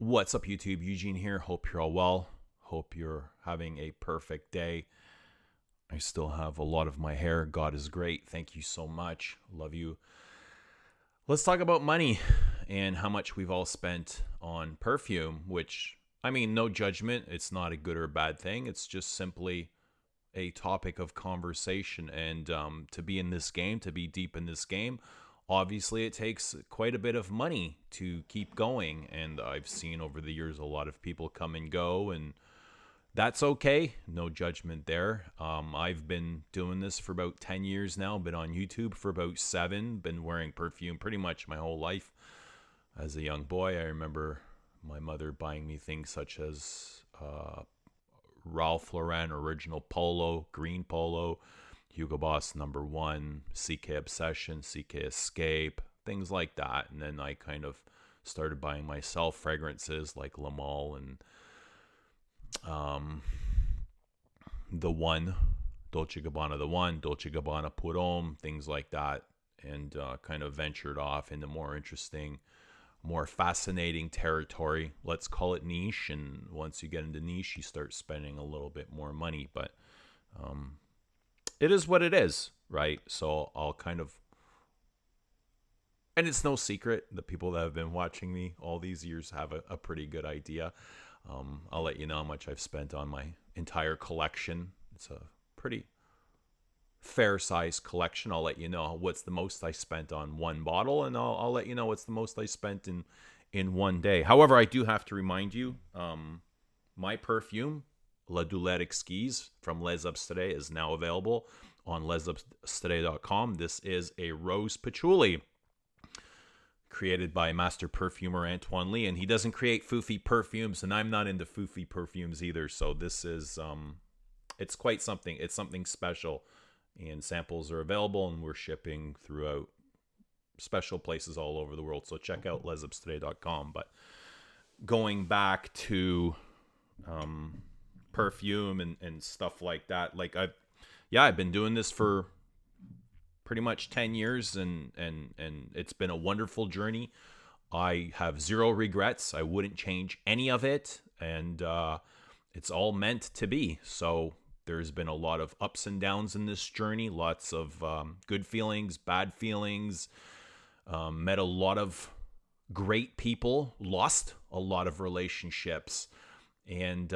What's up, YouTube? Eugene here. Hope you're all well. Hope you're having a perfect day. I still have a lot of my hair. God is great. Thank you so much. Love you. Let's talk about money and how much we've all spent on perfume, which, I mean, no judgment. It's not a good or bad thing. It's just simply a topic of conversation. And to be in this game, to be deep in this game, obviously it takes quite a bit of money to keep going. And I've seen over the years a lot of people come and go, and that's okay. No judgment there. I've been doing this for about 10 years now, been on YouTube for about 7, been wearing perfume pretty much my whole life. As a young boy, I remember my mother buying me things such as Ralph Lauren original polo, green polo, Hugo Boss #1, CK Obsession, CK Escape, things like that. And then I kind of started buying myself fragrances like La Mole and the One, Dolce Gabbana the One, Dolce Gabbana Pour Homme, things like that. And kind of ventured off into more interesting, more fascinating territory. Let's call it niche. And once you get into niche, you start spending a little bit more money. But it is what it is, right? So I'll kind of, and it's no secret, the people that have been watching me all these years have a pretty good idea. I'll let you know how much I've spent on my entire collection. It's a pretty fair size collection. I'll let you know what's the most I spent on one bottle, and I'll let you know what's the most I spent in one day. However, I do have to remind you, my perfume, La Doulette Exquise from Les Abstraits, is now available on lesabstraits.com. This is a rose patchouli created by master perfumer Antoine Lee, and he doesn't create foofy perfumes, and I'm not into foofy perfumes either. So this is it's quite something. It's something special, and samples are available, and we're shipping throughout special places all over the world. So check out lesabstraits.com. But going back to perfume and stuff like that, like I've been doing this for pretty much 10 years, and it's been a wonderful journey. I have zero regrets. I wouldn't change any of it, and it's all meant to be. So there's been a lot of ups and downs in this journey, lots of good feelings, bad feelings, met a lot of great people, lost a lot of relationships, and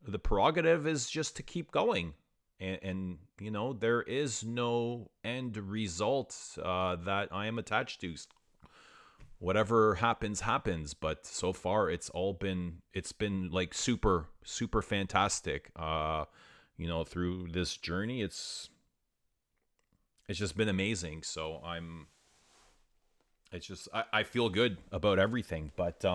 the prerogative is just to keep going. And you know, there is no end result that I am attached to. Whatever happens, happens. But so far, it's been like super, super fantastic. You know, through this journey, it's just been amazing. So I feel good about everything. But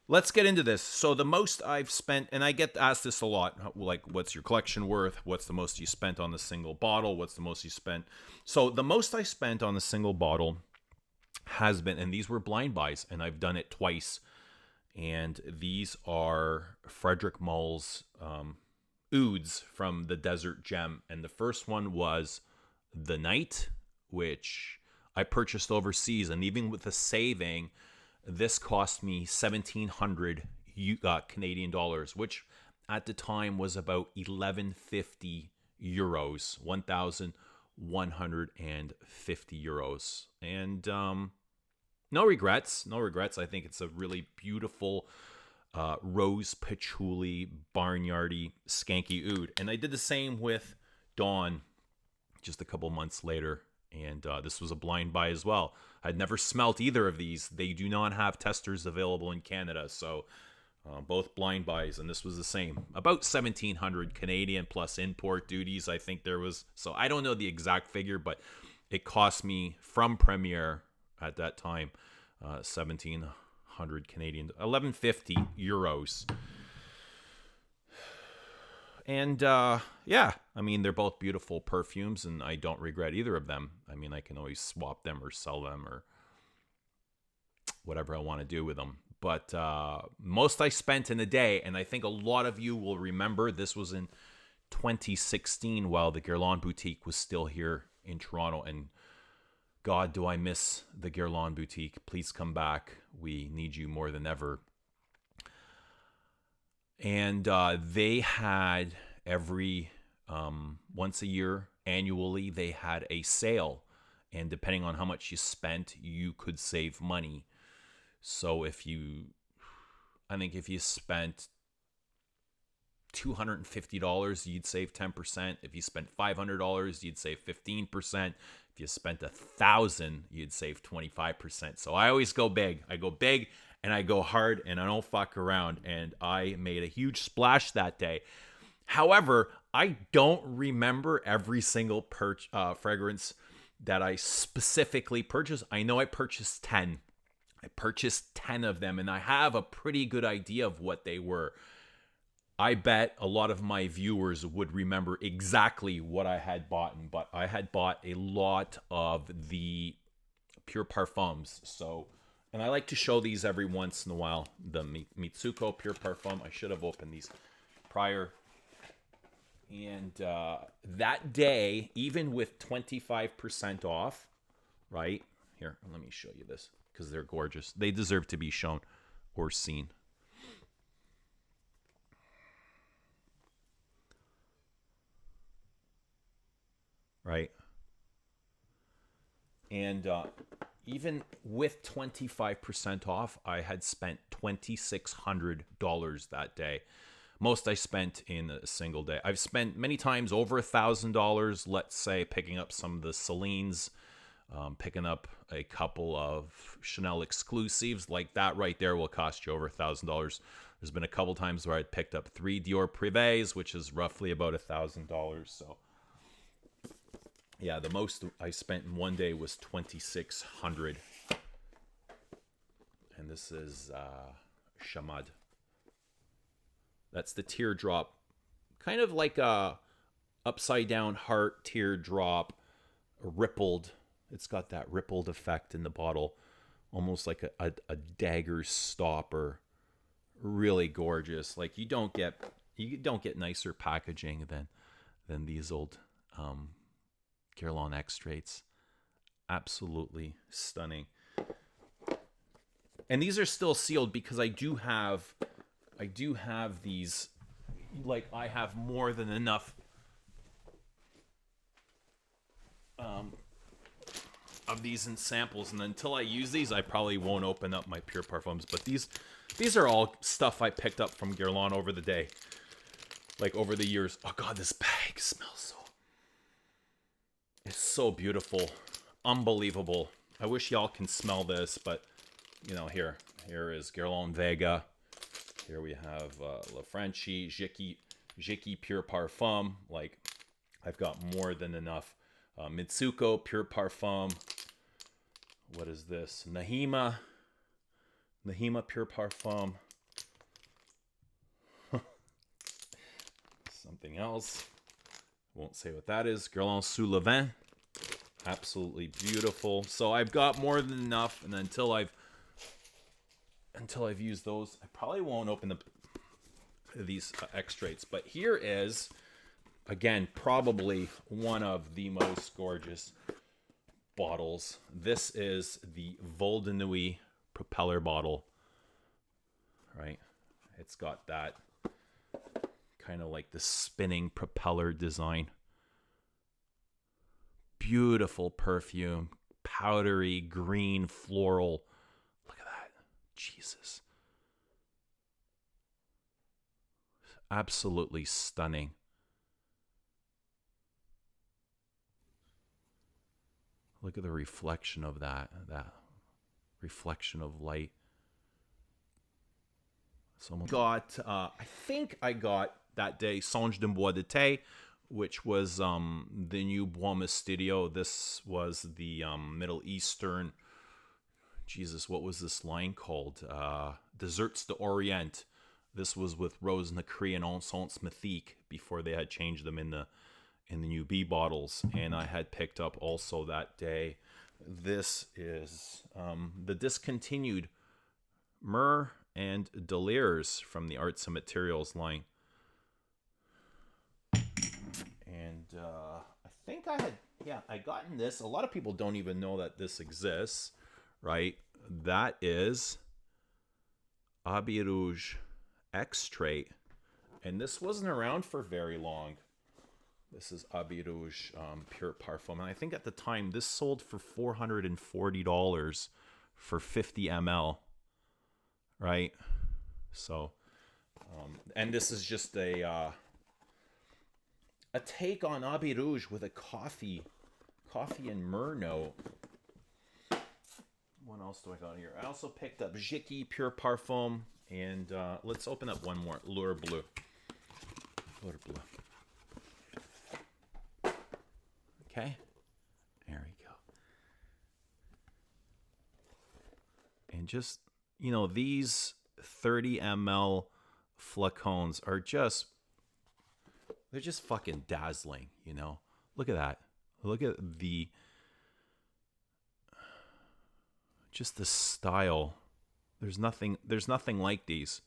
let's get into this. So the most I've spent, and I get asked this a lot, like, what's your collection worth? What's the most you spent on the single bottle? What's the most you spent? So the most I spent on the single bottle has been, and these were blind buys, and I've done it twice. And these are Frederic Malle's Ouds from the Desert Gem. And the first one was The Night, which I purchased overseas. And even with the saving, this cost me 1,700 Canadian dollars, which at the time was about 1150 euros, 1,150 euros. And no regrets, no regrets. I think it's a really beautiful rose patchouli, barnyardy, skanky oud. And I did the same with Dawn just a couple months later. And this was a blind buy as well. I'd never smelt either of these. They do not have testers available in Canada. So both blind buys. And this was the same. About 1,700 Canadian plus import duties, I think there was. So I don't know the exact figure, but it cost me from Premier at that time 1,700 Canadian, 1,150 euros. And yeah, I mean, they're both beautiful perfumes, and I don't regret either of them. I mean, I can always swap them or sell them or whatever I want to do with them. But most I spent in a day, and I think a lot of you will remember, this was in 2016 while the Guerlain boutique was still here in Toronto. And God, do I miss the Guerlain boutique. Please come back. We need you more than ever. And they had every once a year, annually, they had a sale. And depending on how much you spent, you could save money. So I think if you spent $250, you'd save 10%. If you spent $500, you'd save 15%. If you spent $1,000, you'd save 25%. So I always go big. I go big and I go hard and I don't fuck around. And I made a huge splash that day. However, I don't remember every single fragrance that I specifically purchased. I know I purchased 10. I purchased 10 of them, and I have a pretty good idea of what they were. I bet a lot of my viewers would remember exactly what I had bought, but I had bought a lot of the Pure Parfums. So, and I like to show these every once in a while. The Mitsuko Pure Parfum. I should have opened these prior. And that day, even with 25% off, right? Here, let me show you this because they're gorgeous. They deserve to be shown or seen. Right? And even with 25% off, I had spent $2,600 that day. Most I spent in a single day. I've spent many times over $1,000, let's say, picking up some of the Celine's, picking up a couple of Chanel exclusives. Like that right there will cost you over $1,000. There's been a couple times where I picked up 3 Dior Privés, which is roughly about $1,000. So yeah, the most I spent in one day was $2,600. And this is Chamad. That's the teardrop. Kind of like a upside down heart teardrop, rippled. It's got that rippled effect in the bottle. Almost like a dagger stopper. Really gorgeous. Like you don't get nicer packaging than these old Guerlain extracts. Absolutely stunning. And these are still sealed because I do have these. Like I have more than enough of these in samples, and until I use these, I probably won't open up my Pure Parfums. But these are all stuff I picked up from Guerlain over the day, like over the years. Oh God, this bag smells it's so beautiful, unbelievable. I wish y'all can smell this, but you know, here is Guerlain Vega. Here we have La Franchi, Jiki Pure Parfum. Like, I've got more than enough. Mitsuko Pure Parfum. What is this? Nahima Pure Parfum. Something else. Won't say what that is. Guerlain Sous Le Vin. Absolutely beautiful. So I've got more than enough, and until I've used those, I probably won't open these extracts. But here is, again, probably one of the most gorgeous bottles. This is the Vol de Nuit propeller bottle, right? It's got that kind of like the spinning propeller design. Beautiful perfume, powdery green floral. Look at that. Jesus. Absolutely stunning. Look at the reflection of that reflection of light. Someone got, I think I got that day Songe de Bois de Thé, which was the new Bois Mysterio. This was the Middle Eastern, Jesus, what was this line called? Desserts d'Orient. This was with Rose Nacree and Encens Mythique before they had changed them in the new B bottles. And I had picked up also that day. This is the discontinued Myrrh and Deliriers from the Arts and Materials line. And I think I gotten this. A lot of people don't even know that this exists, right? That is Abbé Rouge Extrait And this wasn't around for very long. This is Abbé Rouge Pure Parfum. And I think at the time this sold for $440 for 50 ml. Right? So, and this is just a take on Abbé Rouge with a coffee and myrrh note. What else do I got here? I also picked up Jiki Pure Parfum. And let's open up one more. Lure Bleu. Lure Bleu. Okay. There we go. And just, you know, these 30 ml flacons are just, they're just fucking dazzling, you know? Look at that. Look at just the style. There's nothing like these.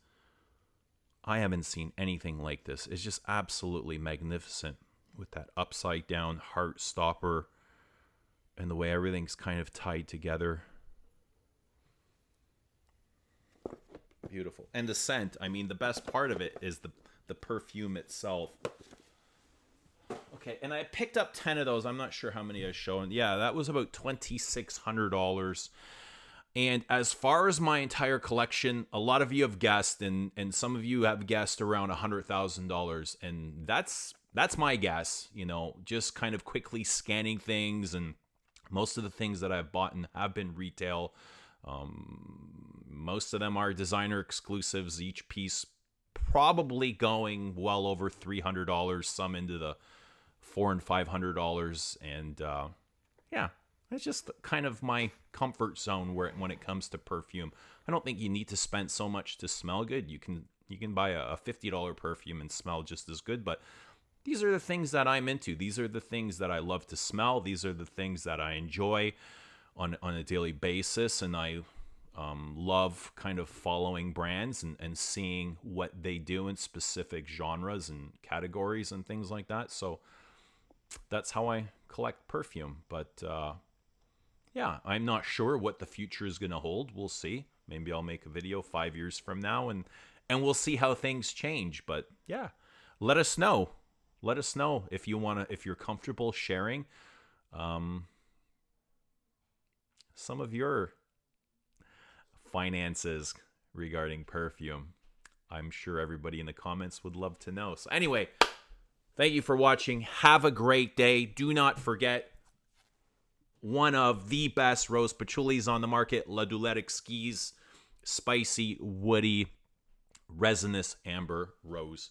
I haven't seen anything like this. It's just absolutely magnificent with that upside down heart stopper and the way everything's kind of tied together. Beautiful. And the scent, I mean, the best part of it is the perfume itself. Okay, and I picked up 10 of those. I'm not sure how many I showed. Yeah, that was about $2,600. And as far as my entire collection, a lot of you have guessed, and some of you have guessed around $100,000. And that's my guess, you know, just kind of quickly scanning things. And most of the things that I've bought have been retail. Most of them are designer exclusives, each piece probably going well over $300, some into the $400 and $500. And yeah, it's just kind of my comfort zone when it comes to perfume. I don't think you need to spend so much to smell good. You can buy a $50 perfume and smell just as good, but these are the things that I'm into. These are the things that I love to smell. These are the things that I enjoy on a daily basis, and I love kind of following brands and seeing what they do in specific genres and categories and things like that. So that's how I collect perfume. But yeah, I'm not sure what the future is going to hold. We'll see. Maybe I'll make a video 5 years from now and we'll see how things change. But yeah, let us know. Let us know if you're comfortable sharing some of your finances regarding perfume. I'm sure everybody in the comments would love to know. So anyway, thank you for watching. Have a great day. Do not forget one of the best rose patchoulis on the market, La Doulette Exquise Spicy, Woody, Resinous Amber Rose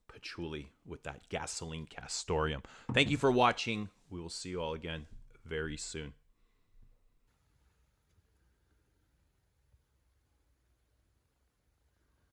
Patchouli with that gasoline castoreum. Thank you for watching. We will see you all again very soon.